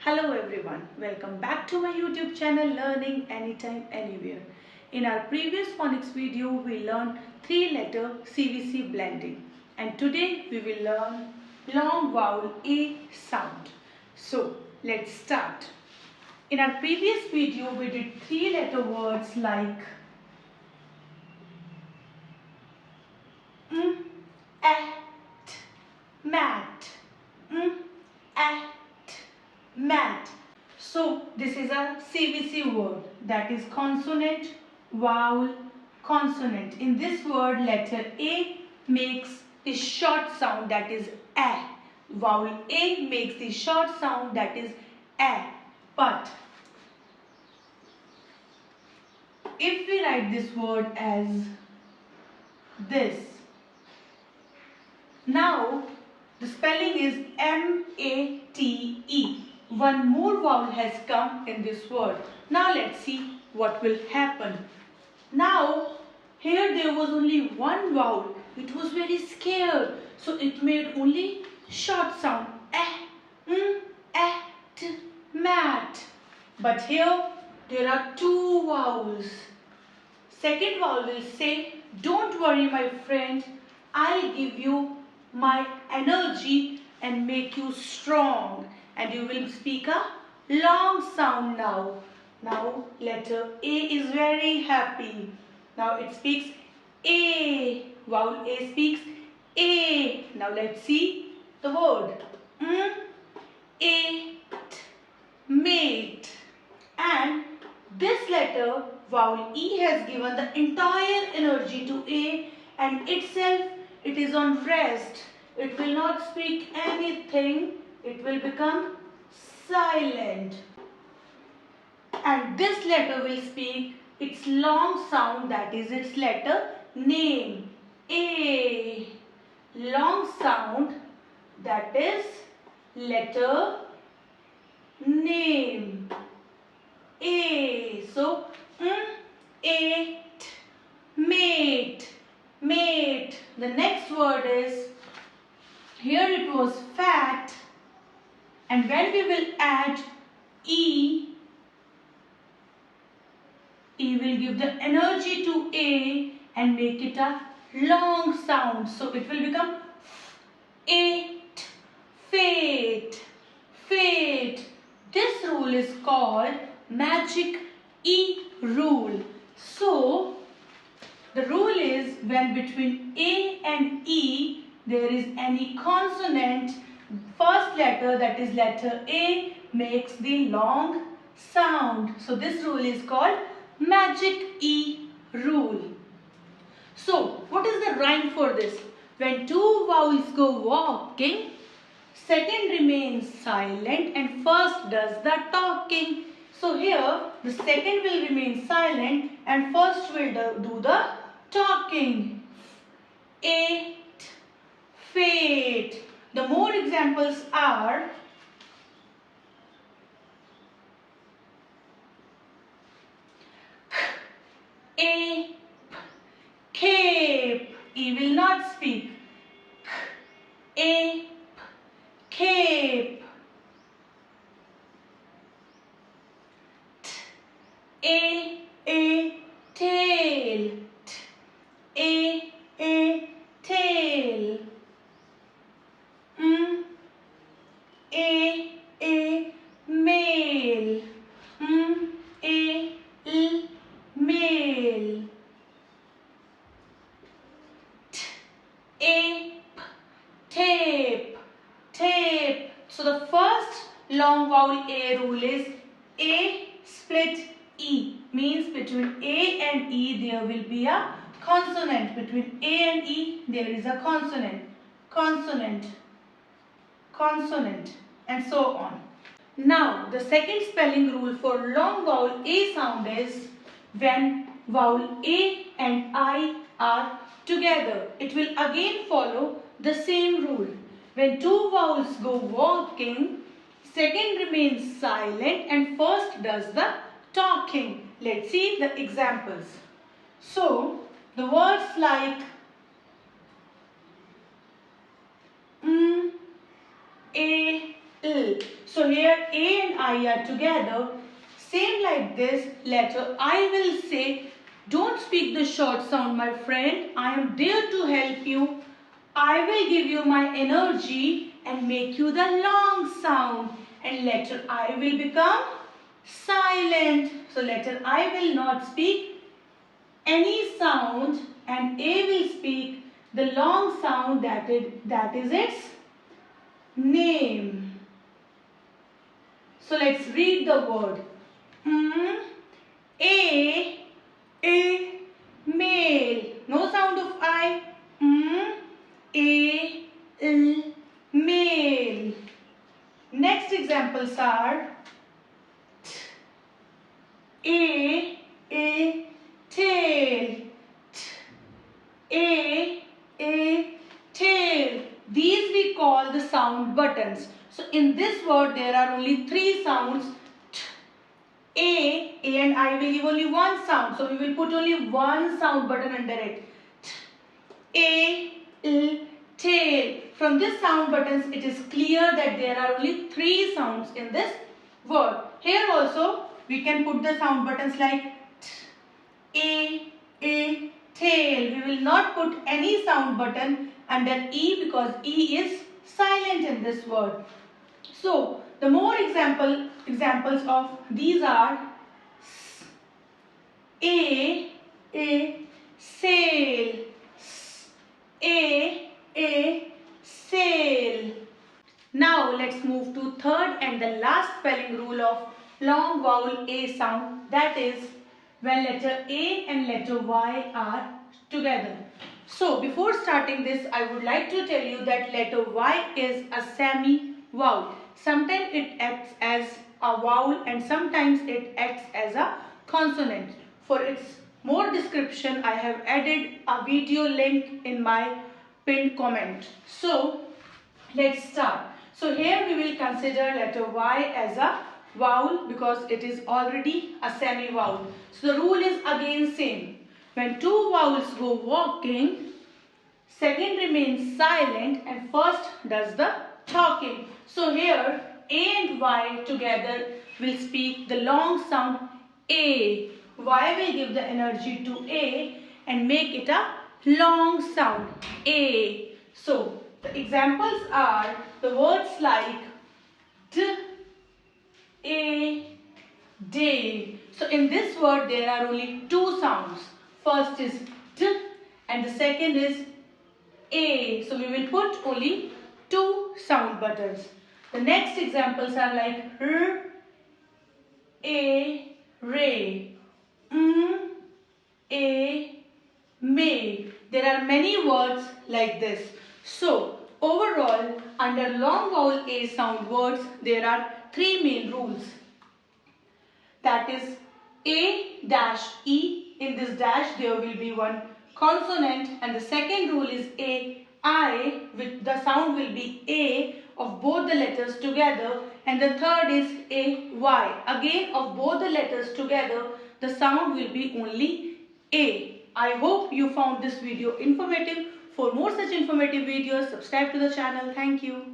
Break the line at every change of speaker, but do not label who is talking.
Hello everyone, welcome back to my YouTube channel Learning Anytime Anywhere. In our previous phonics video, we learned 3-letter CVC blending, and today we will learn long vowel A sound. So let's start. In our previous video, we did 3-letter words like at, mat, at, mat. So this is a CVC word, that is consonant, vowel, consonant. In this word, letter A makes the short sound, that is A. Vowel A makes the short sound, that is A. But if we write this word as this, now the spelling is M-A-T-E. One more vowel has come in this word. Now let's see what will happen. Now here there was only one vowel. It was very scared. So it made only short sound. At, mat. But here there are two vowels. Second vowel will say, don't worry my friend, I'll give you my energy and make you strong. And you will speak a long sound now. Now letter A is very happy. Now it speaks A. Vowel A speaks A. Now let's see the word. A, mate. And this letter, vowel E, has given the entire energy to A, and itself it is on rest. It will not speak anything. It will become silent. And this letter will speak its long sound, that is its letter name. A. Long sound, that is letter name. A. So, ate, mate, mate. The next word is, here it was fat, and when we will add E, E will give the energy to A and make it a long sound. So it will become ate, fate, fate. This rule is called magic E rule. So the rule is, when between A and E there is any consonant, first letter, that is letter A, makes the long sound. So this rule is called magic E rule. So what is the rhyme for this? When two vowels go walking, second remains silent and first does the talking. So here the second will remain silent and first will do the talking. Ate, fate. The more examples are ape, cape. E will not speak. Ape, cape. A, tail. A, tail. A, male. Male. Ape, tape, tape. So the first long vowel A rule is A split E. Means between A and E there will be a consonant. Between A and E there is a consonant. Consonant, consonant, and so on. Now the second spelling rule for long vowel A sound is, when vowel A and I are together, it will again follow the same rule. When two vowels go walking, second remains silent and first does the talking. Let's see the examples. So the words like a, l. So here A and I are together. Same like this, letter I will say, don't speak the short sound, my friend. I am there to help you. I will give you my energy and make you the long sound. And letter I will become silent. So letter I will not speak any sound and A will speak the long sound, that is its name. So let's read the word. A, male. No sound of I. Male. Next examples are A, tail. Tail. These we call the sound buttons. So in this word there are only three sounds. A and I will give only one sound. So we will put only one sound button under it. Tail. From this sound buttons it is clear that there are only three sounds in this word. Here also we can put the sound buttons like A, tail. We will not put any sound button under E because E is silent in this word. So the more examples of these are A, sail. A, sail. Now let's move to third and the last spelling rule of long vowel A sound, that is when letter A and letter Y are together. So before starting this, I would like to tell you that letter Y is a semi-vowel. Sometimes it acts as a vowel and sometimes it acts as a consonant. For its more description, I have added a video link in my pinned comment. So let's start. So here we will consider letter Y as a vowel because it is already a semi-vowel. So the rule is again same. When two vowels go walking, second remains silent and first does the talking. So here A and Y together will speak the long sound A. Y will give the energy to A and make it a long sound A. So the examples are the words like day. So in this word there are only two sounds. First is D and the second is A. So we will put only two sound buttons. The next examples are like ray, may. There are many words like this. So overall, under long vowel A sound words, there are three main rules. That is A-E. In this dash there will be one consonant, and the second rule is A-I, which the sound will be A of both the letters together, and the third is A-Y. Again of both the letters together, the sound will be only A. I hope you found this video informative. For more such informative videos, subscribe to the channel. Thank you.